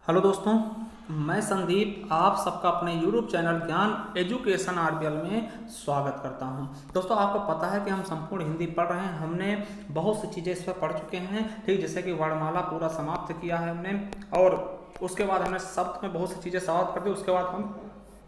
Hello दोस्तों, मैं संदीप आप सबका अपने YouTube चैनल ज्ञान एजुकेशन आरबीएल में स्वागत करता हूं। दोस्तों, आपको पता है कि हम संपूर्ण हिंदी पढ़ रहे हैं। हमने बहुत सी चीज़ें इस पर पढ़ चुके हैं, ठीक, जैसे कि वर्णमाला पूरा समाप्त किया है हमने, और उसके बाद हमने शब्द में बहुत सी चीज़ें समाप्त कर दी। उसके बाद हम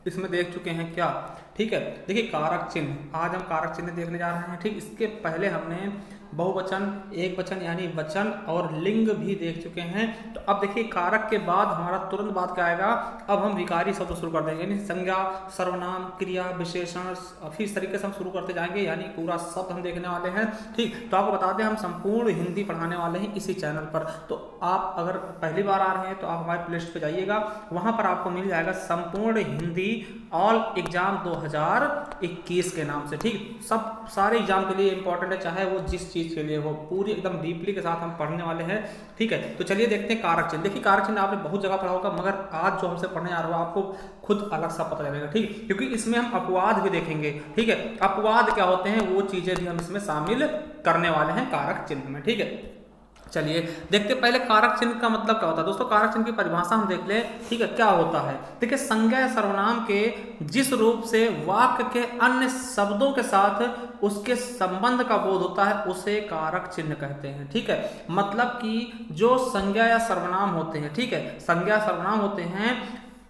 इसमें देख चुके हैं क्या, ठीक है। देखिए, कारक चिन्ह, आज हम कारक चिन्ह देखने जा रहे हैं, ठीक। इसके पहले हमने बहुवचन, एक वचन यानी वचन और लिंग भी देख चुके हैं। तो अब देखिए, कारक के बाद हमारा तुरंत बात क्या आएगा, अब हम विकारी शब्द शुरू कर देंगे, यानी संज्ञा, सर्वनाम, क्रिया, विशेषण, फिर इस तरीके से हम शुरू करते जाएंगे, यानी पूरा शब्द हम देखने वाले हैं, ठीक। तो आपको बता दें, हम संपूर्ण हिंदी पढ़ाने वाले हैं इसी चैनल पर। तो आप अगर पहली बार आ रहे हैं तो आप हमारे प्लेलिस्ट पे जाइएगा, वहां पर आपको मिल जाएगा संपूर्ण हिंदी ऑल एग्जाम 2021 के नाम से, ठीक। सब सारे एग्जाम के लिए इंपॉर्टेंट है, चाहे वो जिस चीज के लिए हो, पूरी एकदम डीपली के साथ हम पढ़ने वाले हैं, ठीक है। तो चलिए देखते हैं कारक चिन्ह। देखिए, कारक चिन्ह आपने बहुत जगह पढ़ा होगा, मगर आज जो हमसे पढ़ने आ रहा हो आपको खुद अलग सा पता चलेगा, ठीक, क्योंकि इसमें हम अपवाद भी देखेंगे, ठीक है। अपवाद क्या होते हैं वो चीजें भी हम इसमें शामिल करने वाले हैं कारक चिन्ह में, ठीक है। चलिए देखते पहले कारक चिन्ह का मतलब क्या होता है। दोस्तों, कारक चिन्ह की परिभाषा हम देख लें, ठीक है, क्या होता है। देखिए, संज्ञा या सर्वनाम के जिस रूप से वाक्य के अन्य शब्दों के साथ उसके संबंध का बोध होता है उसे कारक चिन्ह कहते हैं, ठीक है। मतलब कि जो संज्ञा या सर्वनाम होते हैं, ठीक है, संज्ञा सर्वनाम होते हैं,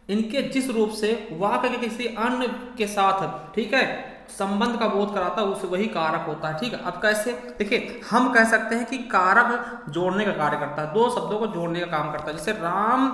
इनके जिस रूप से वाक्य के किसी अन्य के साथ, ठीक है, संबंध का बोध कराता है उसे वही कारक होता है, ठीक है। अब कैसे, देखिए, हम कह सकते हैं कि कारक जोड़ने का कार्य करता है, दो शब्दों को जोड़ने का काम करता है। जैसे राम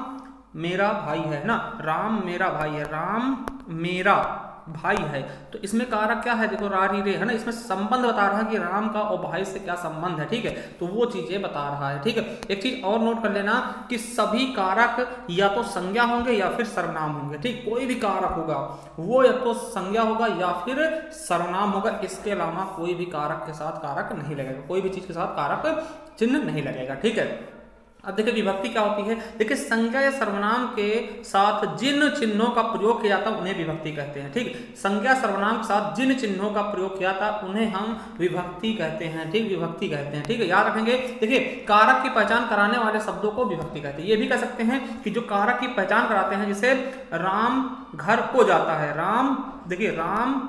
मेरा भाई है ना, राम मेरा भाई है, राम मेरा भाई है, तो इसमें कारक क्या है, देखो, रा री रे है ना, इसमें संबंध बता रहा है कि राम का और भाई से क्या संबंध है, ठीक है। तो वो चीजें बता रहा है, ठीक है। एक चीज और नोट कर लेना कि सभी कारक या तो संज्ञा होंगे या फिर सर्वनाम होंगे, ठीक। कोई भी कारक होगा वो या तो संज्ञा होगा या फिर सर्वनाम होगा, इसके अलावा कोई भी कारक के साथ कारक नहीं लगेगा, कोई भी चीज के साथ कारक चिन्ह नहीं लगेगा, ठीक है। अब देखिए, विभक्ति क्या होती है। देखिए, संज्ञा या सर्वनाम के साथ जिन चिन्हों का प्रयोग किया जाता है उन्हें विभक्ति कहते हैं, ठीक। संज्ञा सर्वनाम के साथ जिन चिन्हों का प्रयोग किया था उन्हें हम विभक्ति कहते हैं, ठीक, विभक्ति कहते हैं, ठीक है, याद रखेंगे। देखिए, कारक की पहचान कराने वाले शब्दों को विभक्ति कहते हैं। ये भी कह सकते हैं कि जो कारक की पहचान कराते हैं, जैसे राम घर को जाता है, राम, देखिए, राम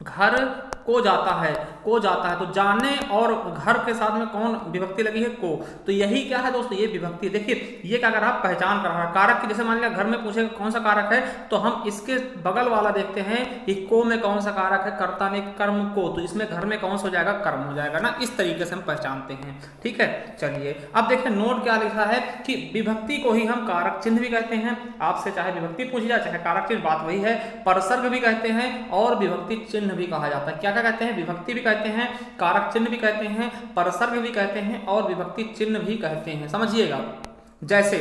घर को जाता है, को जाता है, तो जाने और घर के साथ में कौन विभक्ति लगी है, को, तो यही क्या है दोस्तों, ये विभक्ति। देखिए, ये क्या कर रहा है, पहचान कर रहा है कारक की। जैसे मान लिया घर में पूछेगा कौन सा कारक है, तो हम इसके बगल वाला देखते हैं कि को में कौन सा कारक है, कर्ता ने कर्म को, तो इसमें घर में कौन सा हो जाएगा, कर्म हो जाएगा ना। इस तरीके से हम पहचानते हैं, ठीक है। चलिए अब देखिए, नोट क्या लिखा है कि विभक्ति को ही हम कारक चिन्ह भी कहते हैं। आपसे चाहे विभक्ति पूछी जाए चाहे कारक चिन्ह, बात वही है। परसर्ग भी कहते हैं और विभक्ति चिन्ह भी कहा जाता है। क्या क्या कहते हैं, विभक्ति भी कहते हैं, कारक चिन्ह भी कहते हैं, परसर्ग भी कहते हैं और विभक्ति चिन्ह भी कहते हैं, समझिएगा। जैसे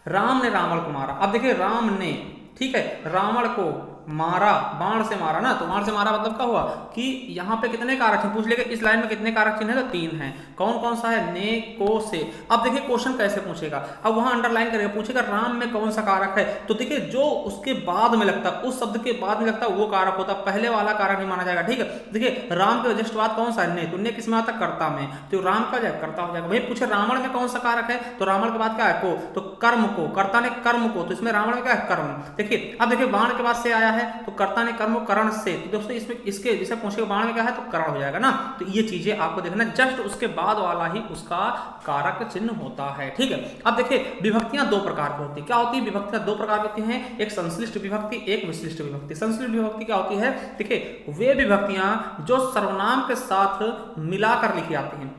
राम ने रावण को मारा। अब देखिए, राम ने, ठीक है, रावण को मारा, बाण से मारा ना, तो बाण से मारा मतलब क्या हुआ कि यहाँ पे कितने कारक चिन्ह पूछ लेंगे, इस लाइन में कितने कारक चिन्ह है, तो 3 हैं। कौन कौन सा है, ने, को, से। अब देखिए क्वेश्चन कैसे पूछेगा, अब वहां अंडरलाइन करेगा, पूछेगा राम में कौन सा कारक है, तो देखिए जो उसके बाद में लगता है, उस शब्द के बाद में लगता है वो कारक होता है, पहले वाला कारक नहीं माना जाएगा, ठीक है। देखिए, राम के जस्ट बाद कौन सा है, ने, तो ने किस में आता है, कर्ता में, तो राम का जाएगा कर्ता हो जाएगा। वही पूछे रावण में कौन सा कारक है, तो रावण के बाद क्या है, को, तो कर्म को, कर्ता ने कर्म को, तो इसमें रावण में क्या है, कर्म। देखिए, अब देखिए, बाण के बाद से आया है तो कर्ता ने कर्म, करण से, तो दोस्तों इसमें इसके जैसे पूछेगा बाण में क्या है, तो करण हो जाएगा ना। तो ये चीजें आपको देखना, जस्ट उसके बाद वाला ही उसका कारक चिन्ह होता है, ठीक है। अब देखिए, विभक्तियां दो प्रकार की होती है। क्या होती है, विभक्तियां दो प्रकार की होती हैं, एक संश्लिष्ट विभक्ति, एक विशिष्ट विभक्ति। संश्लिष्ट विभक्ति क्या होती है, देखिए, वे विभक्तियां जो सर्वनाम के साथ मिलाकर लिखी जाती हैं,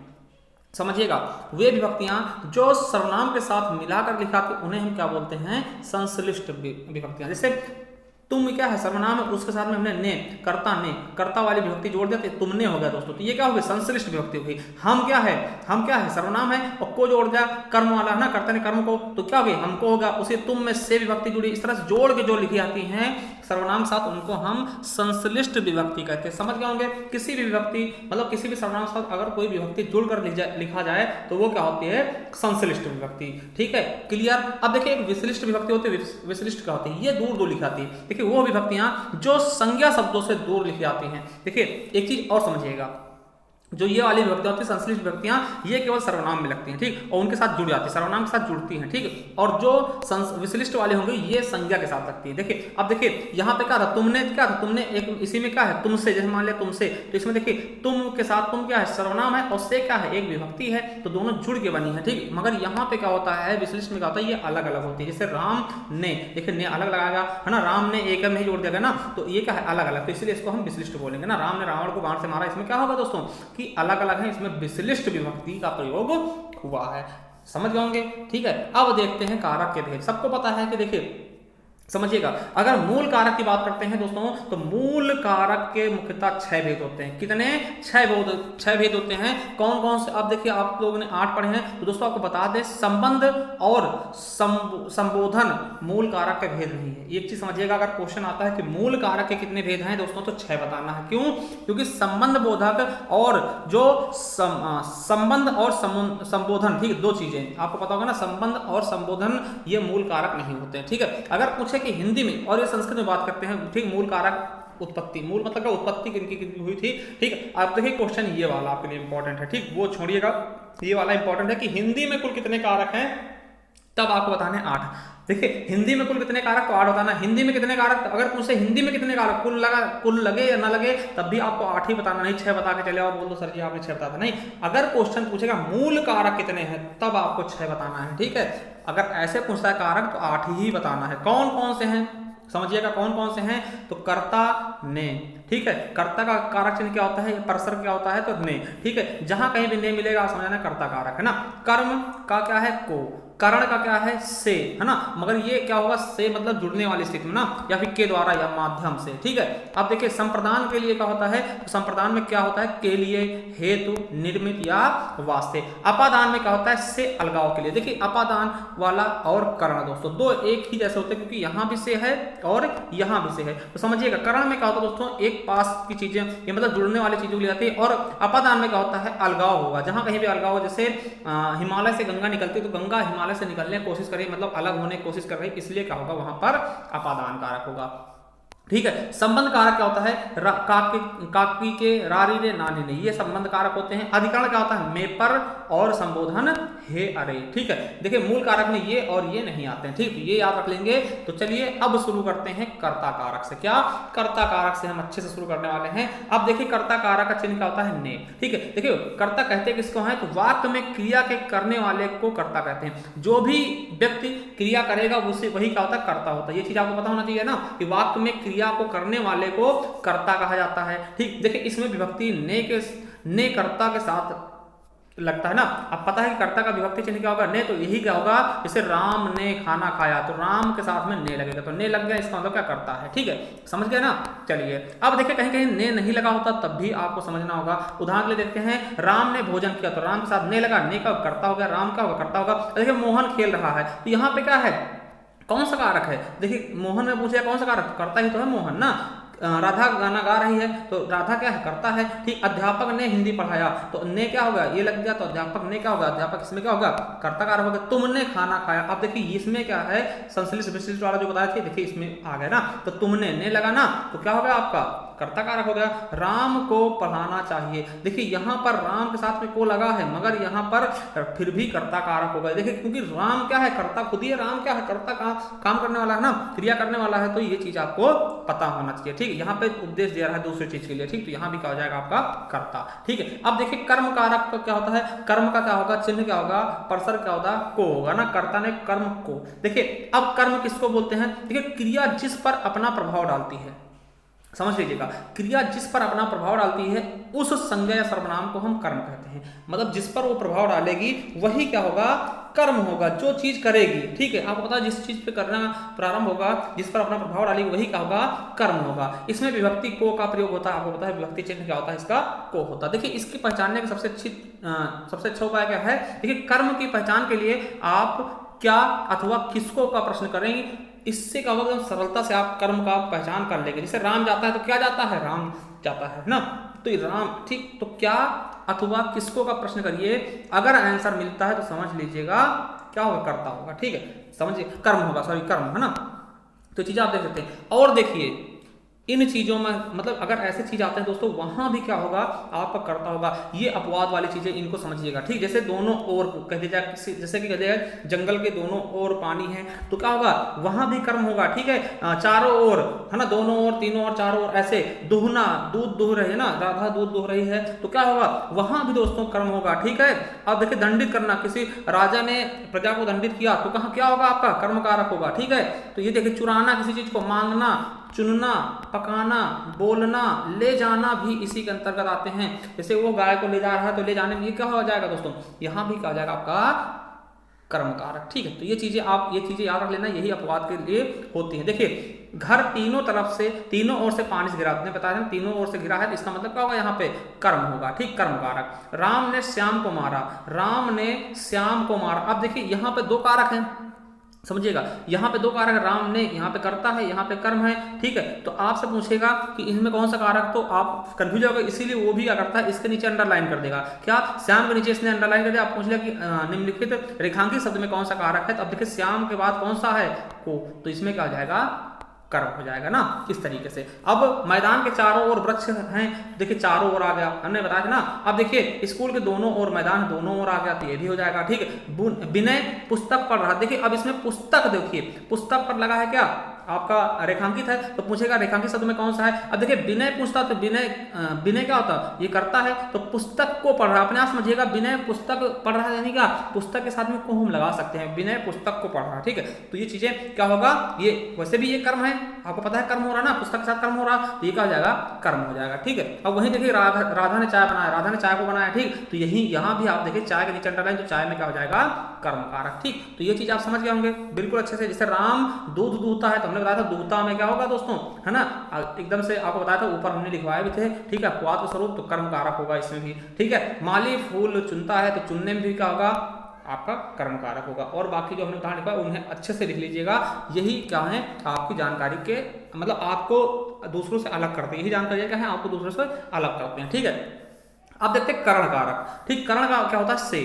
समझिएगा, वे विभक्तियां जो सर्वनाम के साथ मिलाकर लिखा जाती उन्हें हम क्या बोलते हैं, संश्लिष्ट विभक्तियां। जैसे तुम क्या है, सर्वनाम है, उसके साथ में हमने ने, कर्ता वाली विभक्ति जोड़ दिया, तुमने हो गया दोस्तों, तो ये क्या हो गया, संश्लिष्ट विभक्ति हो गई। हम क्या है, सर्वनाम है और को जोड़ दिया, कर्म वाला है ना, कर्ता ने कर्म को, तो क्या हो गया, हमको होगा। उसे तुम में से विभक्ति जुड़ी, इस तरह से जोड़ के जो लिखी जाती हैं सर्वनाम साथ, उनको हम संश्लिष्ट विभक्ति कहते हैं। समझ गए होंगे, किसी भी विभक्ति मतलब किसी भी सर्वनाम साथ अगर कोई विभक्ति जुड़कर लिखा जाए तो वो क्या होती है, संश्लिष्ट विभक्ति, ठीक है, क्लियर। अब देखिए, एक विशिष्ट विभक्ति होती है, विशिष्ट क्या होती है, ये दूर दूर लिखी जाती है। देखिए, वो विभक्तियां जो संज्ञा शब्दों से दूर लिखी जाती हैं। देखिए, एक चीज और समझिएगा, जो ये वाली विभक्तियां होती है संश्लिष्ट विभक्तियां, ये केवल सर्वनाम में लगती हैं, ठीक, और उनके साथ जुड़ जाती है, सर्वनाम के साथ जुड़ती हैं, ठीक। और जो विशिष्ट वाली होंगी ये संज्ञा के साथ लगती है। देखिए अब देखिए यहाँ पे क्या था, तुमने क्या था, तुमने एक इसी में क्या है तुमसे, जैसे मान लिया तुमसे, तो इसमें देखिए तुम के साथ तुम क्या है सर्वनाम है और से क्या है एक विभक्ति है, तो दोनों जुड़ के बनी है, ठीक। मगर यहाँ पे क्या होता है विशिष्ट में क्या होता है ये अलग अलग होती है। जैसे राम ने, देखिए ने अलग लगाएगा है ना, राम ने एक में ही जोड़ देगा ना, तो ये क्या है अलग अलग, तो इसलिए इसको हम विशिष्ट बोलेंगे ना। राम ने रावण को बाण से मारा, इसमें क्या होगा दोस्तों कि अलग अलग है, इसमें विशिष्ट विभक्ति का प्रयोग हुआ है। समझ गए होंगे, ठीक है। अब देखते हैं कारक के भेद। सबको पता है कि देखिए समझिएगा, अगर मूल कारक की बात करते हैं दोस्तों तो मूल कारक के मुख्यतः 6 भेद होते हैं। कितने? 6 भेद होते हैं। कौन कौन से? अब देखिए आप लोगों ने 8 पढ़े हैं, तो दोस्तों आपको बता दें संबंध और संबोधन मूल कारक के भेद नहीं है। एक चीज समझिएगा, अगर क्वेश्चन आता है कि मूल कारक के कितने भेद हैं दोस्तों, तो 6 बताना है। क्यों? क्योंकि संबंध बोधक और जो संबंध और संबोधन, ठीक, 2 चीजें आपको पता होगा ना, संबंध और संबोधन ये मूल कारक नहीं होते हैं, ठीक है। अगर पूछे कि हिंदी में और ये संस्कृत में बात करते हैं, ठीक, मूल कारक उत्पत्ति, मूल मतलब क्या उत्पत्ति किनकी हुई थी, ठीक है। आप देखिए क्वेश्चन ये वाला आपके लिए इंपॉर्टेंट है, ठीक, वो छोड़िएगा, ये वाला इंपॉर्टेंट है कि हिंदी में कुल कितने कारक हैं, तब आपको बताने 8। देखिए हिंदी में कुल कितने कारक, तो 8 बताना। हिंदी में कितने कारक, अगर पूछे हिंदी में कितने कारक, कुल लगे या ना लगे, तब भी आपको 8 ही बताना, नहीं 6 बता के चले आओ बोल दो सर जी आपने 6 बता दिया, नहीं। अगर क्वेश्चन पूछेगा मूल कारक कितने हैं, तब आपको 6 बताना है, ठीक है। अगर ऐसे पूछता है कारक तो 8 ही बताना है। कौन कौन से हैं समझिएगा, कौन कौन से हैं, तो कर्ता ने, ठीक है। कर्ता का कारक चिन्ह क्या होता है, परसर क्या होता है, तो ने, ठीक है। जहां कहीं भी ने मिलेगा समझना कर्ता कारक है ना। कर्म का क्या है, को। करण का क्या है, से, है ना। मगर ये क्या होगा, से मतलब जुड़ने वाली स्थिति में ना, या फिर के द्वारा या माध्यम से, ठीक है। अब देखिए संप्रदान के लिए क्या होता है, तो संप्रदान में क्या होता है, के लिए, हेतु, निर्मित या वास्ते। अपादान में क्या होता है, से अलगाव के लिए। देखिए अपादान वाला और करण दोस्तों 2 एक ही जैसे होते हैं, क्योंकि यहाँ भी से है और यहाँ भी से है, तो समझिएगा। करण में क्या होता है दोस्तों, एक पास की चीजें, ये मतलब जुड़ने वाली चीजों के लिए आती है। और अपादान में क्या होता है, अलगाव होगा, जहां कहीं भी अलगाव हो, जैसे हिमालय से गंगा निकलती है, तो गंगा हिमालय से निकलने की कोशिश कर रही है, मतलब अलग होने की कोशिश कर रही है, इसलिए क्या होगा वहां पर अपादान कारक होगा, ठीक है। संबंध कारक क्या होता है, काकी के, रारी रे, नानी ने, ये संबंध कारक होते हैं। अधिकरण क्या होता है, मे पर और संबोधन हे अरे, ठीक है। देखिए मूल कारक में ये और ये नहीं आते हैं, ठीक, तो ये याद रख लेंगे। तो चलिए अब शुरू करते हैं कर्ता कारक से। क्या? कर्ता कारक से हम अच्छे से शुरू करने वाले हैं। अब देखिए कर्ता कारक का चिन्ह क्या होता है, ने, ठीक है। देखिए कर्ता कहते हैं किसको है, तो वाक्य में क्रिया के करने वाले को कर्ता कहते हैं। जो भी व्यक्ति क्रिया करेगा उसे वही क्या होता है, कर्ता होता है। ये चीज आपको पता होना चाहिए ना, कि वाक्य में क्रिया को करने वाले को कर्ता कहा जाता है, ठीक। देखिए इसमें विभक्ति ने कर्ता के साथ लगता है ना। अब पता है कि कर्ता का विभक्ति चिन्ह क्या होगा, ने, तो यही क्या होगा, जैसे राम ने खाना खाया, तो राम के साथ में ने लगेगा, तो ने लग गया, इसका मतलब क्या, करता है, ठीक है। समझ गए ना। चलिए अब देखिए कहीं कहीं ने नहीं लगा होता, तब भी आपको समझना होगा। उदाहरण के लिए देखते हैं, राम ने भोजन किया, तो राम के साथ ने लगा, ने का कर्ता हो गया, राम का होगा कर्ता होगा। देखिए मोहन खेल रहा है, तो यहाँ पे क्या है, कौन सा कारक है, देखिए मोहन में पूछे कौन सा कारक, करता ही तो है मोहन ना। राधा गाना गा रही है, तो राधा क्या है, करता है, ठीक। अध्यापक ने हिंदी पढ़ाया, तो ने क्या होगा, ये लग गया, तो अध्यापक ने क्या होगा, अध्यापक इसमें क्या होगा, कर्ता कारक होगा। तुमने खाना खाया, अब देखिए इसमें क्या है, संश्लिष्ट विशिष्ट वाला जो बताया था, देखिए इसमें आ गया ना, तो तुमने ने लगा ना, तो क्या हो गया आपका, कर्ता कारक हो गया। राम को पढ़ाना चाहिए, देखिए यहाँ पर राम के साथ में को लगा है, मगर यहाँ पर फिर भी कर्ता कारक हो गया। देखिए क्योंकि राम क्या है, कर्ता खुद ही है, राम क्या है, कर्ता काम करने वाला है ना, क्रिया करने वाला है, तो ये चीज आपको पता होना चाहिए, ठीक है। यहाँ पे उपदेश दिया रहा है दूसरी चीज के लिए, ठीक, तो यहाँ भी क्या हो जाएगा आपका कर्ता, ठीक है। अब देखिए कर्म कारक का क्या होता है, कर्म का क्या होगा, चिन्ह क्या होगा, परसर क्या होगा, को होगा ना, कर्ता ने कर्म को। देखिए अब कर्म किसको बोलते हैं, देखिए क्रिया जिस पर अपना प्रभाव डालती है, समझ लीजिएगा, क्रिया जिस पर अपना प्रभाव डालती है उस संज्ञा या सर्वनाम को हम कर्म कहते हैं। मतलब जिस पर वो प्रभाव डालेगी वही क्या होगा, कर्म होगा, जो चीज करेगी, ठीक है। आपको पता है जिस चीज पे करना प्रारंभ होगा, जिस पर अपना प्रभाव डालेगी वही क्या होगा, कर्म होगा। इसमें विभक्ति को का प्रयोग होता है, आपको पता है विभक्ति चिन्ह क्या होता है, इसका को होता है। देखिए इसकी पहचानने का सबसे अच्छा उपाय क्या है, देखिए कर्म की पहचान के लिए आप क्या अथवा किसको का प्रश्न करेंगे, इससे क्या होगा, सरलता से आप कर्म का पहचान कर लेंगे। जैसे राम जाता है तो क्या जाता है, राम जाता है ना, तो राम, ठीक, तो क्या अथवा किसको का प्रश्न करिए, अगर आंसर मिलता है तो समझ लीजिएगा क्या होगा, कर्ता होगा, ठीक है। समझिए कर्म होगा, सॉरी कर्म है ना, तो चीजें आप देख सकते हैं। और देखिए इन चीजों में मतलब अगर ऐसे चीज आते हैं दोस्तों, वहां भी क्या होगा, आपका कर्ता होगा। ये अपवाद वाली चीजें इनको समझिएगा, ठीक। जैसे दोनों ओर कह दिया जाए, जैसे कि कह दिया जाए जंगल के दोनों ओर पानी है, तो क्या होगा, वहां भी कर्म होगा, ठीक है। चारों ओर है ना, दोनों ओर, तीनों ओर, चारों ओर, ऐसे दुहना, दूध दुह रही है ना, राधा दूध दुह रही है, तो क्या होगा, वहां भी दोस्तों कर्म होगा, ठीक है। अब देखिए दंडित करना, किसी राजा ने प्रजा को दंडित किया, तो कहाँ क्या होगा, आपका कर्म कारक होगा, ठीक है। तो ये देखिए चुराना किसी चीज को, मांगना, चुनना, पकाना, बोलना, ले जाना भी इसी के अंतर्गत आते हैं। जैसे वो गाय को ले जा रहा है तो ले जाने में ये क्या हो जाएगा दोस्तों, यहाँ भी क्या हो जाएगा, आपका कर्म कारक, ठीक है। तो ये चीजें याद रख लेना, यही अपवाद के लिए होती है। देखिए घर तीनों तरफ से, तीनों ओर से पानी से घिरा, आपने बताया ना तीनों ओर से घिरा है, तो इसका मतलब क्या होगा, यहाँ पे कर्म होगा, ठीक, कर्म कारक। राम ने श्याम को मारा, राम ने श्याम को मारा। अब देखिए यहाँ पे दो कारक हैं, समझिएगा, यहाँ पे दो कारक, राम ने यहाँ पे करता है, यहाँ पे कर्म है, ठीक है। तो आपसे पूछेगा कि इनमें कौन सा कारक, तो आप कंफ्यूज हो गए, इसीलिए वो भी क्या करता है, इसके नीचे अंडरलाइन कर देगा, क्या, श्याम के नीचे इसने अंडरलाइन कर दिया। आप पूछ लिया कि निम्नलिखित रेखांकित शब्द में कौन सा कारक है, तो अब देखिए श्याम के बाद कौन सा है, को, तो इसमें क्या हो जाएगा, कर्म हो जाएगा ना, इस तरीके से। अब मैदान के चारों ओर वृक्ष हैं, देखिए चारों ओर आ गया, हमने बताया था ना। अब देखिए स्कूल के दोनों ओर मैदान, दोनों ओर आ गया, तो ये भी हो जाएगा, ठीक है। विनय पुस्तक पढ़ रहा, देखिए अब इसमें पुस्तक, देखिए पुस्तक पर लगा है क्या, आपका रेखांकित है, तो पूछेगा रेखांकित शब्द में कौन सा है। अब देखिए विनय पूछता, तो विनय क्या होता है, ये करता है, तो पुस्तक को पढ़ रहा, अपने आप समझिएगा, विनय पुस्तक पढ़ रहा है, यानी क्या, पुस्तक के साथ में को हम लगा सकते हैं, विनय पुस्तक को पढ़ रहा, ठीक है। तो ये चीजें क्या होगा, ये वैसे भी ये कर्म है, आपको पता है कर्म हो रहा ना, पुस्तक के साथ कर्म हो रहा, तो ये क्या हो जाएगा, कर्म हो जाएगा, ठीक है। अब वहीं देखिए राधा ने चाय बनाया, राधा ने चाय को बनाया, ठीक, तो यही यहाँ भी आप देखिए चाय के नीचे अंडरलाइन, तो चाय में क्या हो जाएगा, कर्म कारक, ठीक। तो ये चीज आप समझ गए होंगे बिल्कुल अच्छे से। जैसे राम दूध दूहता है, तो हमने बताया था दूहता में क्या होगा दोस्तों, है ना, एकदम से आपको बताया था, ऊपर हमने लिखवाए भी थे, ठीक है। अपवाद का स्वरूप, तो कर्म कारक होगा इसमें भी, ठीक है। माली फूल चुनता है, तो चुनने में भी क्या होगा, आपका कर्म कारक होगा। और बाकी जो हमने उदाहरण लिखा है उन्हें अच्छे से लिख लीजिएगा, यही क्या है, आपकी जानकारी के मतलब आपको दूसरों से अलग करते हैं, यही जानकारी क्या है, आपको दूसरों से अलग करते हैं, ठीक है। अब देखते हैं करण कारक, ठीक। करण का क्या होता है, से,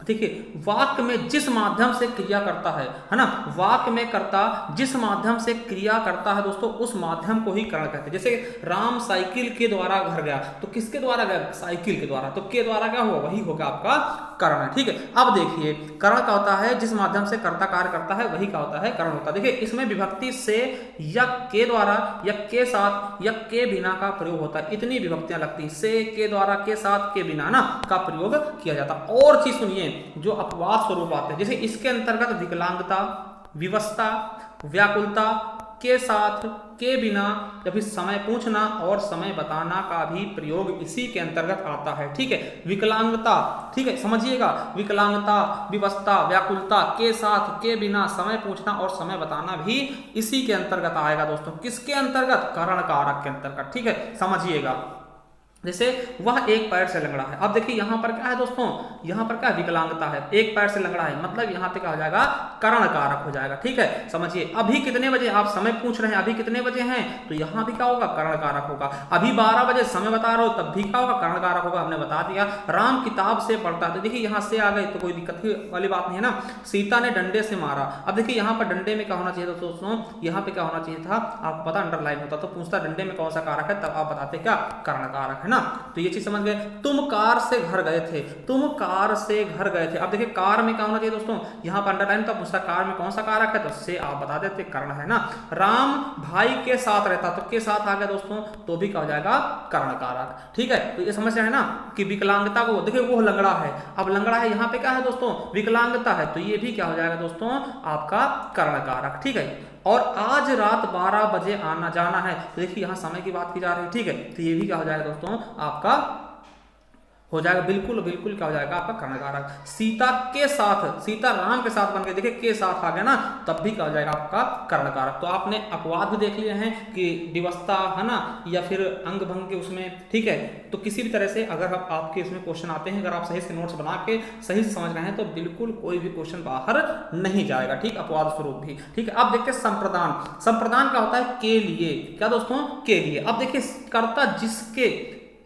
देखिए वाक्य में जिस माध्यम से क्रिया करता है ना, वाक्य में कर्ता जिस माध्यम से क्रिया करता है दोस्तों, उस माध्यम को ही करण कहते हैं। जैसे राम साइकिल के द्वारा घर गया, तो किसके द्वारा गया, साइकिल के द्वारा, तो के द्वारा क्या हुआ, वही होगा आपका करण है, ठीक है। अब देखिए करण क्या होता है, जिस माध्यम से कर्ता कार्य करता है वही क्या होता है, करण होता है। देखिए इसमें विभक्ति से या के द्वारा या के साथ या के बिना का प्रयोग होता है, इतनी विभक्तियां लगती हैं, से, के द्वारा, के साथ, के बिना ना का प्रयोग किया जाता है। और चीज सुनिए, जो अपवाद स्वरूप आते हैं, जैसे इसके अंतर्गत विकलांगता, विवशता, व्याकुलता, के साथ, के बिना, या फिर समय पूछना और समय बताना का भी प्रयोग इसी के अंतर्गत आता है, ठीक है। विकलांगता, ठीक है, समझिएगा, विकलांगता, विवशता, व्याकुलता, के साथ, के बिना, समय पूछना और समय बताना भी इसी के अंतर्गत आएगा दोस्तों। किसके अंतर्गत, करण कारक के अंतर्गत, ठीक है, समझिएगा। जैसे वह एक पैर से लंगड़ा है, अब देखिए यहाँ पर क्या है दोस्तों, यहाँ पर क्या विकलांगता है, एक पैर से लंगड़ा है, मतलब यहाँ पे क्या हो जाएगा, करण कारक हो जाएगा, ठीक है। समझिए अभी कितने बजे, आप समय पूछ रहे हैं अभी कितने बजे हैं, तो यहाँ भी क्या होगा, करण कारक होगा। अभी 12 बजे समय बता रहा हो, तब भी क्या होगा, करण कारक होगा, हमने बता दिया। राम किताब से पढ़ता है, तो देखिए यहाँ से आ गए तो कोई दिक्कत वाली बात नहीं है ना। सीता ने डंडे से मारा, अब देखिए यहाँ पर डंडे में क्या होना चाहिए दोस्तों, यहाँ पे क्या होना चाहिए था, आपको पता अंडरलाइन होता, तो पूछता डंडे में कौन सा कारक है, तब आप बताते क्या, करण कारक है ना। तो ये चीज समझ गए। तुम कार से घर गए थे, तुम कार से घर गए थे, अब देखिए कार में क्या होना चाहिए दोस्तों, यहाँ पर अंडरलाइन, तो पूछता कार में कौन सा कारक है, तो से आप बता देते, कर्ण है ना। राम भाई के साथ रहता, तो के साथ आ गया दोस्तों, तो भी क्या हो जाएगा, कर्ण कारक, ठीक है। तो ये समझ रहे हैं ना कि विकलांगता को, देखिए वो लंगड़ा है, अब लंगड़ा है, यहाँ पे क्या है दोस्तों, विकलांगता है, तो ये भी क्या हो जाएगा दोस्तों, आपका कर्ण कारक, ठीक है। और आज रात 12 बजे आना जाना है, तो देखिए यहाँ समय की बात की जा रही है, ठीक है, तो ये भी क्या हो जाएगा दोस्तों, आपका हो जाएगा, बिल्कुल बिल्कुल क्या हो जाएगा, आपका कर्ण कारक। सीता के साथ, सीता राम के साथ बन गई, देखिए के साथ आ गया ना, तब भी क्या हो जाएगा, आपका कर्ण कारक। तो आपने अपवाद भी देख लिए हैं कि विवशता है ना, या फिर अंग भंग के उसमें, ठीक है। तो किसी भी तरह से अगर आपके इसमें क्वेश्चन आते हैं, अगर आप सही से नोट्स बना के सही से समझ रहे हैं, तो बिल्कुल कोई भी क्वेश्चन बाहर नहीं जाएगा, ठीक, अपवाद स्वरूप भी, ठीक है। अब देखते हैं संप्रदान। संप्रदान क्या होता है, के लिए, क्या दोस्तों, के लिए। अब देखिए कर्ता जिसके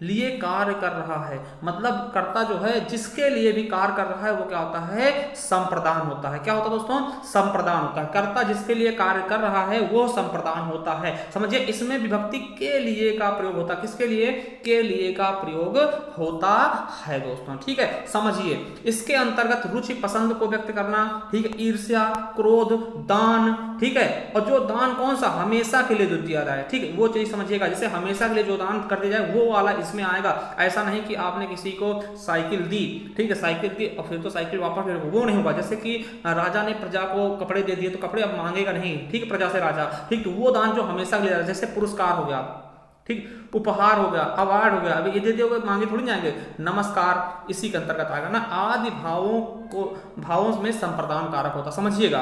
लिए कार्य कर रहा है, मतलब कर्ता जो है जिसके लिए भी कार्य कर रहा है वो क्या होता है, संप्रदान होता है। क्या होता है दोस्तों, संप्रदान होता है। कर्ता जिसके लिए कार्य कर रहा है वो संप्रदान होता है। समझिए, इसमें विभक्ति के लिए का प्रयोग होता है। किसके लिए, के लिए का प्रयोग होता है दोस्तों, ठीक है। समझिए, इसके अंतर्गत रुचि पसंद को व्यक्त करना, ठीक है, ईर्ष्या, क्रोध, दान, ठीक है। और जो दान कौन सा, हमेशा के लिए जो दिया जाए, ठीक है, वो चीज समझिएगा। जैसे हमेशा के लिए जो दान कर दिया जाए वो वाला इसमें आएगा। ऐसा नहीं कि आपने किसी को साइकिल दी, ठीक है, साइकिल दी और फिर तो साइकिल वापस, वो नहीं होगा। जैसे कि राजा ने प्रजा को कपड़े दे दिए तो कपड़े अब मांगेगा नहीं, ठीक है, प्रजा से राजा, ठीक। तो वो दान जो हमेशा के लिए, जैसे पुरस्कार हो गया, ठीक, उपहार हो गया, अवार्ड हो गया, अभी ये दे दिए मांगे थोड़ी जाएंगे, नमस्कार इसी के अंतर्गत आएगा ना। आदि भावों में संप्रदान कारक होता, समझिएगा।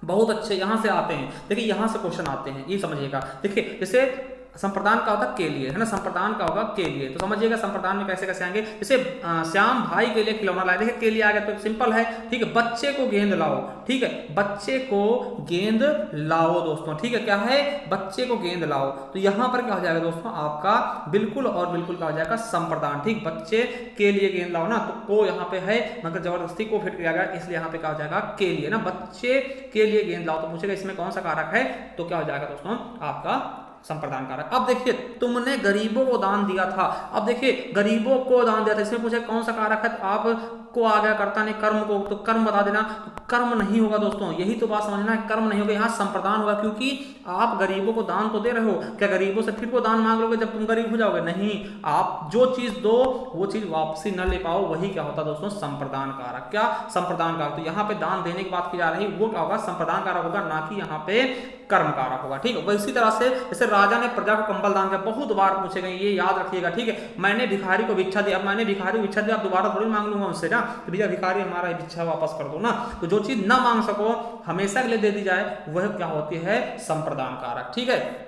बहुत अच्छे यहाँ से आते हैं, देखिए यहाँ से क्वेश्चन आते हैं, ये समझिएगा। देखिए जैसे संप्रदान का होता के लिए, है ना, संप्रदान का होगा के लिए। तो समझिएगा संप्रदान में कैसे कैसे आएंगे। जैसे श्याम भाई के लिए खिलौना लाए, देखिए के लिए आ गया तो सिंपल है, ठीक है। बच्चे को गेंद लाओ, ठीक है, बच्चे को गेंद लाओ दोस्तों, ठीक है, क्या है, बच्चे को गेंद लाओ। तो यहाँ पर क्या हो जाएगा दोस्तों, आपका बिल्कुल और बिल्कुल क्या हो जाएगा, संप्रदान, ठीक। बच्चे के लिए गेंद लाओ ना, तो को यहाँ पे है, मगर जबरदस्ती को फिट किया गया, इसलिए यहाँ पे क्या हो जाएगा, के लिए ना, बच्चे के लिए गेंद लाओ। तो पूछेगा इसमें कौन सा कारक है, तो क्या हो जाएगा दोस्तों, आपका संप्रदान कारक। अब देखिए, तुमने गरीबों को दान दिया था। अब देखिए, गरीबों को दान दिया था, इसमें पूछे कौन सा कारक है, तो आप को आ गया कर्ता ने कर्म को, तो कर्म बता देना। तो कर्म नहीं होगा दोस्तों, यही तो बात समझना है, कर्म नहीं होगा, यहाँ संप्रदान होगा। क्योंकि आप गरीबों को दान तो दे रहे हो, क्या गरीबों से फिर वो दान मांग लोगे जब तुम गरीब हो जाओगे, नहीं। आप जो चीज दो वो चीज वापसी न ले पाओ, वही क्या होता दोस्तों, संप्रदान कारक। क्या, संप्रदान कारक। तो यहाँ पे दान देने की बात की जा रही, वो क्या होगा, संप्रदान कारक होगा, ना कि यहाँ पे कर्म कारक होगा, ठीक है। वैसी तरह से जैसे राजा ने प्रजा को कंबल दान किया, बहुत बार पूछे गए, ये याद रखिएगा, ठीक है। मैंने भिखारी को भिक्षा दी, अब मैंने भिखारी को भिक्षा दी, अब दोबारा थोड़ी मांग लूंगा उससे ना, तो भैया भिखारी हमारा भिक्षा वापस कर दो ना। तो जो चीज ना मांग सको, हमेशा के लिए दे दी जाए, वह क्या होती है, संप्रदान कारक, ठीक है।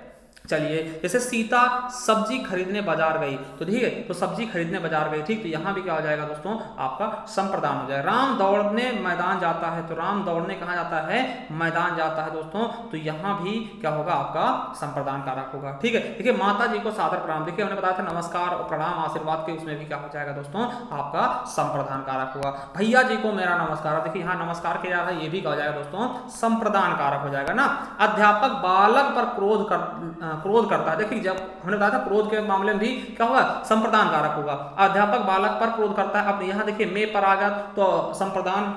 चलिए, जैसे सीता सब्जी खरीदने बाजार गई, तो ठीक है, तो सब्जी खरीदने बाजार गई, ठीक। तो यहाँ भी क्या हो जाएगा दोस्तों, आपका संप्रदान हो जाएगा। राम दौड़ने मैदान जाता है, तो राम दौड़ने कहाँ जाता है, मैदान जाता है दोस्तों। तो यहाँ भी क्या होगा, आपका संप्रदान कारक होगा, ठीक है। देखिए, माता जी को सादर प्रणाम, देखिए हमने बताया था नमस्कार और प्रणाम आशीर्वाद के, उसमें भी क्या हो जाएगा दोस्तों, आपका संप्रदान कारक होगा। भैया जी को मेरा नमस्कार, देखिए यहाँ नमस्कार किया जा रहा है, ये भी क्या हो जाएगा दोस्तों, संप्रदान कारक हो जाएगा ना। अध्यापक बालक पर क्रोध करता है, देखिए जब हमने बताया था क्रोध के मामले में भी क्या होगा, संप्रदान कारक होगा। अध्यापक बालक पर क्रोध करता है, अब यहाँ देखिए में पर आ गया तो संप्रदान,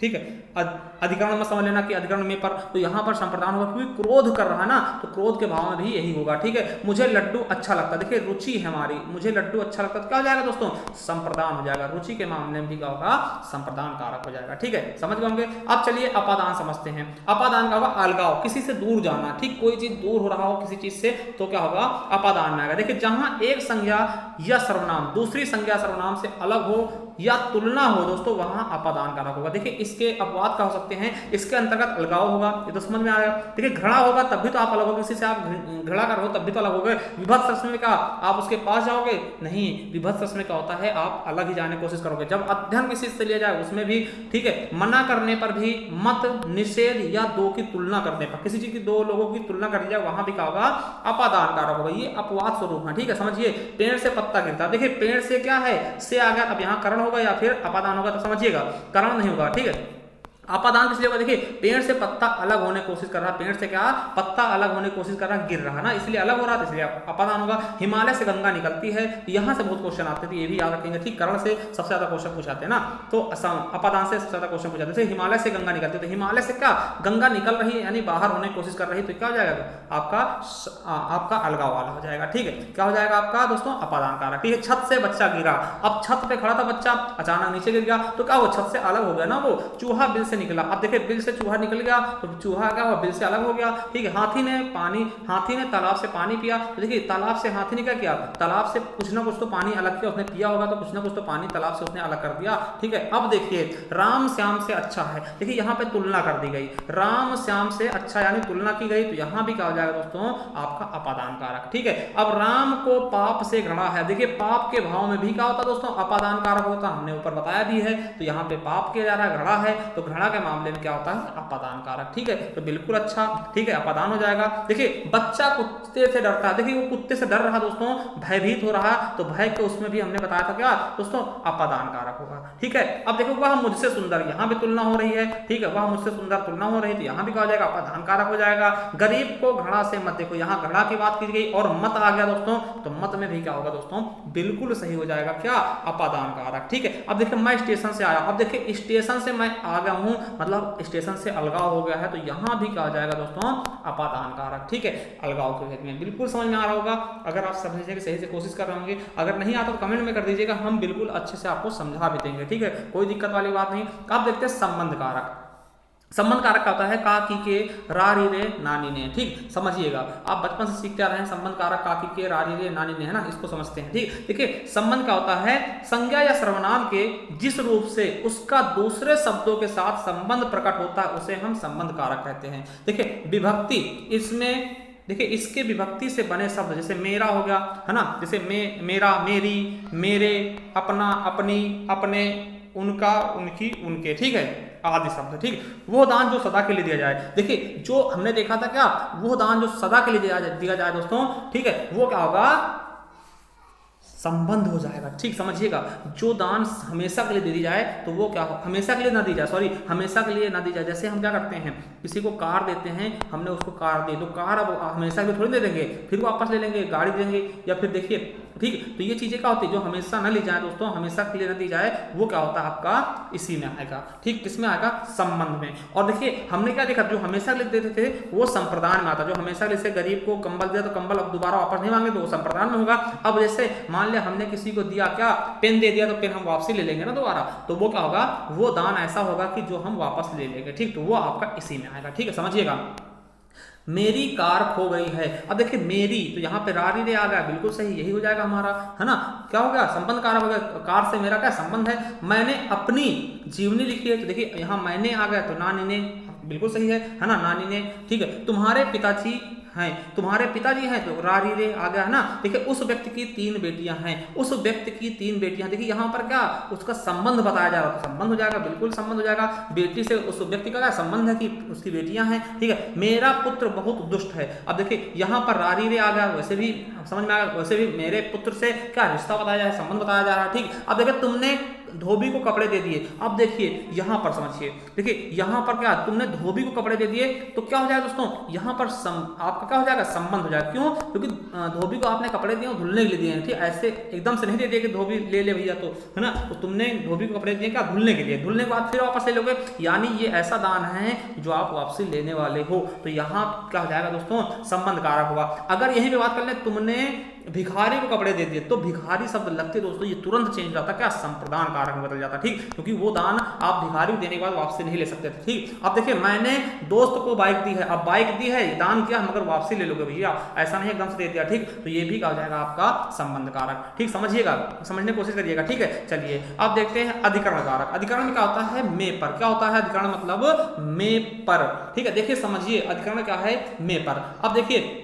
ठीक है। अधिकरण में समझ लेना कि अधिकरण में पर, तो यहाँ पर संप्रदान होगा क्योंकि क्रोध कर रहा है ना, तो क्रोध के भाव में भी यही होगा, ठीक है। मुझे लड्डू अच्छा लगता है, देखिए रुचि है हमारी, मुझे लड्डू अच्छा लगता है, तो क्या हो जाएगा दोस्तों, संप्रदान हो जाएगा। रुचि के मामले में भी क्या होगा, संप्रदान कारक हो जाएगा, ठीक है, समझ गए होंगे। अब चलिए अपादान समझते हैं। अपादान का होगा अलगाव, किसी से दूर जाना, ठीक, कोई चीज दूर हो रहा हो किसी चीज से, तो क्या होगा, अपादान में आएगा। देखिए, जहां एक संज्ञा या सर्वनाम दूसरी संज्ञा सर्वनाम से अलग हो या तुलना हो दोस्तों, वहां अपादान कारक होगा। देखिए, इसके अपवाद क्या हो सकते हैं, इसके अंतर्गत अलगाव होगा, ये तो समझ में आएगा। देखिए, घृणा होगा तब भी तो आप अलग हो, किसी से आप घृणा कर रहे हो तब भी तो अलग हो गए। विभत्स रस में क्या आप उसके पास जाओगे, नहीं। विभत्स रस में क्या होता है, आप अलग ही जाने की कोशिश करोगे। जब अध्ययन किसी से लिया जाए उसमें भी, ठीक है, मना करने पर भी, मत, निषेध या दो की तुलना करने पर, किसी चीज की दो लोगों की तुलना कर दिया, वहां भी क्या होगा, अपादान कारक होगा। ये अपवाद स्वरूप है, ठीक है, समझिए। पेड़ से पत्ता गिरता, देखिए पेड़ से क्या है, से आ गया, अब यहाँ करण होगा या फिर अपादान होगा, तो समझिएगा करण नहीं होगा, ठीक है। अपादान किस लिए होगा, देखिए पेड़ से पत्ता अलग होने की कोशिश कर रहा है, पेड़ से क्या पत्ता अलग होने की कोशिश कर रहा है, गिर रहा है ना, इसलिए अलग हो रहा है, इसलिए अपादान होगा। हिमालय से गंगा निकलती है, यहाँ से बहुत क्वेश्चन आते थे, ये भी याद रखेंगे, ठीक। करण से सबसे ज्यादा क्वेश्चन पूछाते हैं ना, तो अपादान से सबसे ज्यादा क्वेश्चन पूछाते हैं। हिमालय से गंगा निकलती है, तो हिमालय से क्या गंगा निकल रही है, यानी बाहर होने की कोशिश कर रही है, तो क्या हो जाएगा, आपका अलगाव वाला हो जाएगा, ठीक है। क्या हो जाएगा आपका दोस्तों, अपादान कारक, ठीक है। छत से बच्चा गिरा, अब छत पे खड़ा था बच्चा, अचानक नीचे गिर गया, तो क्या वो छत से अलग हो गया ना, वो चूहा बिल से निकला, अब देखिए बिल से चूहा निकल गया, तो चूहा क्या हुआ, बिल से अलग हो गया, ठीक है। हाथी ने तालाब से पानी पिया, तो देखिए तालाब से हाथी ने क्या किया, तालाब से कुछ ना कुछ तो पानी अलग किया, उसने पिया होगा, तो कुछ ना कुछ तो पानी तालाब से उसने अलग कर दिया, ठीक है। अब देखिए, राम श्याम से अच्छा है, देखिए यहाँ पे तुलना कर दी गई, राम श्याम से अच्छा यानी तुलना की गई, तो यहाँ भी क्या हो जाएगा दोस्तों, आपका अपादान कारक, ठीक है। अब राम को पाप से घृणा है, देखिए पाप के भाव में भी क्या होता है दोस्तों, अपादान कारक होता, हमने ऊपर बताया भी है। तो यहाँ पे पाप किया जा रहा है, घृणा है, तो घृणा घड़ा के मामले में क्या होता है, अपादान कारक। ठीक है, तो बिल्कुल अच्छा, ठीक है, अपादान हो जाएगा। देखिए बच्चा कुत्ते से डरता है, देखिए वो कुत्ते से डर रहा दोस्तों, भयभीत हो रहा, तो भय के उसमें भी हमने बताया था क्या दोस्तों, अपादान कारक होगा। ठीक है, अब देखो वह मुझसे सुंदर, यहाँ भी तुलना हो रही है। ठीक है, वह मुझसे सुंदर तुलना हो रही है, तो यहाँ भी क्या हो जाएगा, अपादान कारक हो जाएगा। गरीब को घड़ा से मत, देखो यहाँ घड़ा की बात की गई और मत आ गया दोस्तों, तो मत में भी क्या होगा दोस्तों, बिल्कुल सही हो जाएगा क्या, अपादान कारक। ठीक है, अब देखिए मैं स्टेशन से आया, अब देखिए स्टेशन से मैं आ गया हूं, मतलब स्टेशन से अलगाव हो गया है, तो यहां भी क्या हो जाएगा दोस्तों, अपादान कारक। ठीक है, अलगाव के भेद में बिल्कुल समझ में आ रहा होगा। अगर आप समझने की सही से कोशिश कर रहे होंगे, अगर नहीं आता तो कमेंट में कर दीजिएगा, हम बिल्कुल अच्छे से आपको समझा भी देंगे। ठीक है, कोई दिक्कत वाली बात नहीं। अब देखते हैं संबंध कारक। संबंध कारक क्या होता है, काकी के, रारी रे, नानी ने। ठीक, समझिएगा, आप बचपन से सीखते आ रहे हैं संबंध कारक काकी के, रारी रे, नानी ने, है ना, इसको समझते हैं। ठीक, देखिए संबंध क्या होता है, संज्ञा या सर्वनाम के जिस रूप से उसका दूसरे शब्दों के साथ संबंध प्रकट होता है उसे हम संबंध कारक कहते हैं। देखिए विभक्ति, इसमें देखिए इसके विभक्ति से बने शब्द, जैसे मेरा हो गया, है ना, जैसे मेरा, मेरी, मेरे, अपना, अपनी, अपने, उनका, उनकी, उनके, ठीक है, आदि शब्द। ठीक, वो दान जो सदा के लिए दिया जाए, देखिए जो हमने देखा था क्या, वो दान जो सदा के लिए दिया जाए दोस्तों, ठीक है, वो क्या होगा, संबंध हो जाएगा। ठीक, समझिएगा, जो दान हमेशा के लिए दे दी जाए तो वो क्या हो, हमेशा के लिए ना दी जाए, सॉरी, हमेशा के लिए ना दी जाए। जैसे हम क्या करते हैं, किसी को कार देते हैं, हमने उसको कार दी, तो कार अब हमेशा के लिए थोड़ी दे देंगे, फिर वापस ले लेंगे, गाड़ी देंगे, या फिर देखिए, ठीक, तो ये चीजें क्या होती है, जो हमेशा न ली जाए दोस्तों, हमेशा के लिए न दी जाए, वो क्या होता है आपका, इसी में आएगा। ठीक, किसमें आएगा, संबंध में। और देखिए हमने क्या देखा, जो हमेशा के लिए देते थे वो संप्रदान में आता, जो हमेशा के लिए गरीब को कंबल दिया तो कंबल अब दोबारा वापस नहीं मांगे तो वो संप्रदान में होगा। अब जैसे मान लिया हमने किसी को दिया क्या, पेन दे दिया, तो पेन हम वापसी ले लेंगे ना दोबारा, तो वो क्या होगा, वो दान ऐसा होगा कि जो हम वापस ले लेंगे। ठीक, तो वो आपका इसी में आएगा। ठीक है, समझिएगा, मेरी कार खो गई है, अब देखिए मेरी, तो यहाँ पे रारी रे आ गया, बिल्कुल सही, यही हो जाएगा हमारा, है ना, क्या हो गया, संबंध कारक हो गया, कार से मेरा क्या संबंध है। मैंने अपनी जीवनी लिखी है, तो देखिए यहाँ मैंने आ गया, तो नानी ने, बिल्कुल सही है ना, नानी ने। ठीक है, तुम्हारे पिताजी हैं, तुम्हारे पिताजी हैं, तो रारी रे आ गया, है ना। देखिए उस व्यक्ति की 3 बेटियां हैं, उस व्यक्ति की 3 बेटियां, देखिए यहाँ पर क्या, उसका संबंध बताया जा रहा है, तो संबंध हो जाएगा, बिल्कुल संबंध हो जाएगा, बेटी से उस व्यक्ति का क्या संबंध है कि उसकी बेटियां हैं। ठीक है, मेरा पुत्र बहुत दुष्ट है, अब देखिए यहाँ पर रारी रे आ गया, वैसे भी समझ में आ गया, वैसे भी मेरे पुत्र से क्या रिश्ता बताया जा रहा है, संबंध बताया जा रहा है। ठीक, अब देखिए तुमने धोबी को कपड़े दे दिए, अब देखिए यहाँ पर समझिए, देखिए यहाँ पर क्या, तुमने धोबी को कपड़े दे दिए, तो क्या हो जाएगा दोस्तों, यहाँ पर आपका क्या हो जाएगा, संबंध हो जाएगा। क्यों, क्योंकि धोबी को आपने कपड़े दिए धुलने के लिए दिए हैं। ठीक, ऐसे एकदम से नहीं दे दिए कि धोबी ले ले भैया, तो है ना, तो तुमने धोबी को कपड़े दिए क्या, धुलने के लिए, धुलने के बाद फिर वापस ले लोगे, यानी ये ऐसा दान है जो आप वापसी लेने वाले हो, तो यहाँ क्या हो जाएगा दोस्तों, संबंध कारक होगा। अगर यही पे बात कर ले, तुमने भिखारी को कपड़े दे दिए, तो भिखारी शब्द लगते दोस्तों ये तुरंत चेंज हो जाता, क्या, संप्रदान कारक में बदल जाता। ठीक, क्योंकि वो दान आप भिखारी को देने के बाद वापसी नहीं ले सकते थे। ठीक, अब देखिए मैंने दोस्त को बाइक दी है, अब बाइक दी है, दान किया, मगर वापसी ले लोगे भैया, ऐसा नहीं एकदम से दे दिया। ठीक, तो ये भी क्या हो जाएगा आपका संबंध कारक। ठीक, समझिएगा, समझने की कोशिश करिएगा। ठीक है, चलिए अब देखते हैं अधिकरण कारक। अधिकरण में क्या होता है, में पर, क्या होता है अधिकरण, मतलब में पर। ठीक है, देखिए समझिए अधिकरण क्या है, में पर। अब देखिए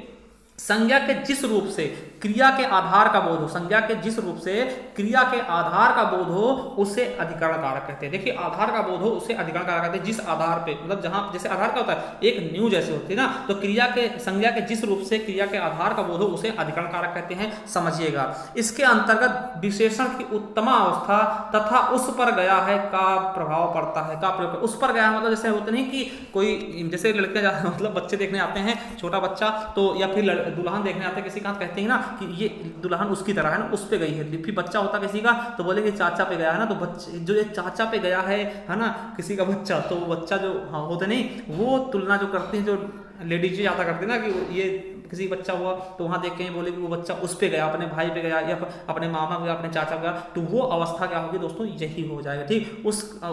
संज्ञा के जिस रूप से क्रिया के आधार का बोध हो, संज्ञा के जिस रूप से क्रिया के आधार का बोध हो उसे अधिकरण कारक कहते हैं। देखिए आधार का बोध हो उसे अधिकरण कारक कहते हैं, जिस आधार पे, मतलब जहां जैसे आधार का होता है एक न्यू जैसे होती है ना, तो क्रिया के संज्ञा के जिस रूप से क्रिया के आधार का बोध हो उसे अधिकरण कारक कहते हैं। समझिएगा, इसके अंतर्गत विशेषण की उत्तमा अवस्था तथा उस पर गया है का प्रभाव पड़ता है, का प्रयोग, उस पर गया मतलब जैसे होता नहीं कि कोई जैसे लड़के मतलब बच्चे देखने आते हैं, छोटा बच्चा, तो या फिर दुल्हन देखने आते हैं किसी का, कहते हैं ना कि ये दुल्हन उसकी तरह है ना, उस पे गई है। फिर बच्चा होता किसी का तो बोले कि चाचा पे गया है ना, तो बच्चे जो ये चाचा पे गया है ना, किसी का बच्चा, तो बच्चा जो हाँ होते नहीं, वो तुलना जो करते हैं, जो लेडीज ज्यादा करते हैं ना, कि ये किसी बच्चा हुआ तो वहां देख के ही बोले कि वो बच्चा उस पे गया, अपने भाई पे गया, या अपने मामा पे गया, अपने चाचा पे गया, तो वो अवस्था क्या होगी दोस्तों, यही हो जाएगा। ठीक,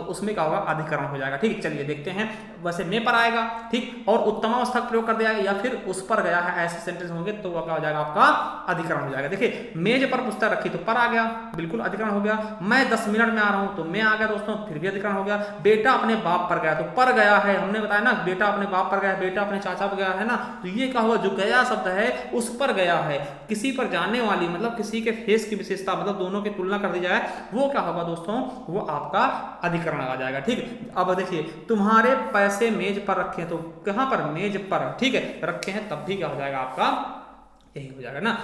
उसमें क्या होगा, अधिकरण हो जाएगा। ठीक, चलिए देखते हैं, वैसे में पर आएगा, ठीक, और उत्तम अवस्था का प्रयोग कर दिया या फिर उस पर गया है, ऐसे सेंटेंस होंगे तो वो क्या हो जाएगा, आपका अधिकरण हो जाएगा। देखिए मेज पर पुस्तक रखी तो पर आ गया, बिल्कुल अधिकरण हो गया। मैं 10 मिनट में आ रहा हूं तो मैं आ गया दोस्तों, फिर भी अधिकरण हो गया। बेटा अपने बाप पर गया तो पर गया है, हमने बताया ना, बेटा अपने बाप पर गया, बेटा अपने चाचा पर गया है ना, तो ये क्या हुआ, जो गया शब्द है उस पर गया है, किसी पर जाने वाली मतलब किसी के फेस की विशेषता मतलब दोनों की तुलना कर दी जाए, वो क्या होगा दोस्तों, वो आपका अधिकरण आ जाएगा। ठीक, अब देखिए तुम्हारे पैसे मेज पर रखे हैं, तो कहां पर, मेज पर, ठीक है, रखे हैं, तब भी क्या हो जाएगा आपका, यही हो जाएगा ना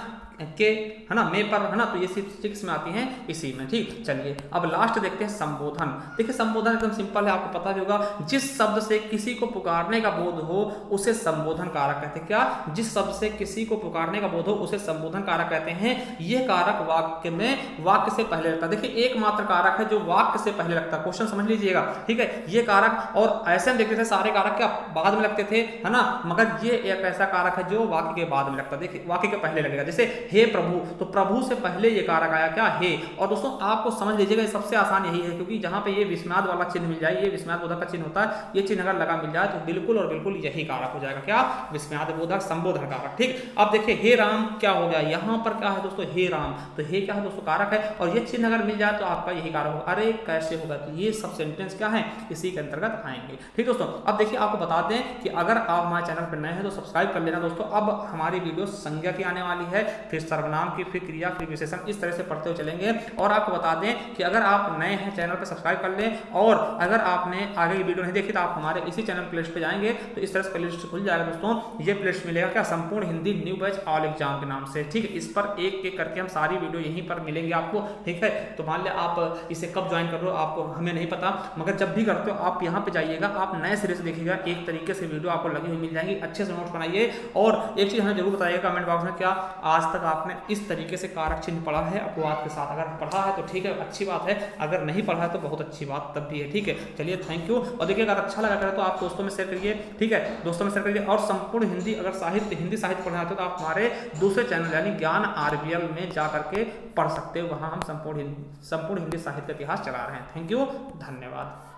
के, है ना, मे पर, है ना, तो ये सिर्फ 6 में आती हैं इसी में। ठीक, चलिए अब लास्ट देखते हैं संबोधन। देखिए संबोधन एकदम सिंपल है, आपको पता भी होगा, जिस शब्द से किसी को पुकारने का बोध हो उसे संबोधन कारक कहते हैं। क्या, जिस शब्द से किसी को पुकारने का बोध हो उसे संबोधन कारक कहते हैं। यह कारक वाक्य में वाक्य से पहले लगता है। देखिए एकमात्र कारक है जो वाक्य से पहले लगता है, क्वेश्चन समझ लीजिएगा। ठीक है, ये कारक, और ऐसे हम देखते थे सारे कारक क्या बाद में लगते थे, है ना, मगर ये एक ऐसा कारक है जो वाक्य के बाद में लगता है। देखिए वाक्य के पहले लगेगा, जैसे हे प्रभु, तो प्रभु से पहले ये कारक आया क्या, हे। और दोस्तों आपको समझ लीजिएगा सबसे आसान यही है, क्योंकि जहां पे ये विस्मयाद वाला चिन्ह मिल जाए, ये विस्मयाद बोधक का चिन्ह होता है, ये चिन्ह अगर लगा मिल जाए तो बिल्कुल और बिल्कुल यही कारक हो जाएगा, क्या, विस्मयाद बोधक संबोधन कारक। ठीक, अब देखिए हे राम क्या हो गया, यहां पर क्या है दोस्तों, हे राम, तो हे क्या है दोस्तों, कारक है, और ये चिन्ह अगर मिल जाए तो आपका यही कारक होगा। अरे कैसे होगा, तो ये सब सेंटेंस क्या है, इसी के अंतर्गत आएंगे। ठीक दोस्तों, अब देखिए आपको बता दें कि अगर आप हमारे चैनल पर नए हैं तो सब्सक्राइब कर लेना दोस्तों। अब हमारी वीडियो संज्ञा की आने वाली है, फिर सर्वनाम की, फिर क्रिया, फिर विशेषण, इस तरह से पढ़ते हुए चलेंगे। और आपको बता दें कि अगर आप नए हैं चैनल पर सब्सक्राइब कर लें, और अगर आपने आगे की वीडियो नहीं देखी तो आप हमारे इसी चैनल प्लेलिस्ट पे जाएंगे तो इस तरह से प्लेलिस्ट खुल जाएगा दोस्तों। ये प्लेलिस्ट मिलेगा क्या, संपूर्ण Hindi new batch all exam के नाम से। ठीक है, इस पर एक एक करके हम सारी वीडियो यहीं पर मिलेंगे आपको। ठीक है, तो मान लिया आप इसे कब ज्वाइन कर रहे हो आपको हमें नहीं पता, मगर जब भी करते हो आप यहाँ पे जाइएगा, आप नए सिरे से देखिएगा, एक तरीके से वीडियो आपको लगी हुई मिल जाएंगी। अच्छे से नोट्स बनाइए, और एक चीज हमें जरूर बताइएगा कमेंट बॉक्स में, क्या आज तक आपने इस तरीके से कारक चिन्ह पढ़ा है अपवाद के साथ। अगर पढ़ा है तो ठीक है, अच्छी बात है, अगर नहीं पढ़ा है तो बहुत अच्छी बात तब भी है। ठीक है, चलिए थैंक यू। और देखिए अगर अच्छा लगा करे तो आप दोस्तों में शेयर करिए। ठीक है, दोस्तों में शेयर करिए। और संपूर्ण हिंदी अगर हिंदी साहित्य पढ़ना है तो आप हमारे दूसरे चैनल यानी ज्ञान RBL में जा करके पढ़ सकते हो, वहां हम संपूर्ण हिंदी साहित्य का इतिहास चला रहे हैं। थैंक यू, धन्यवाद।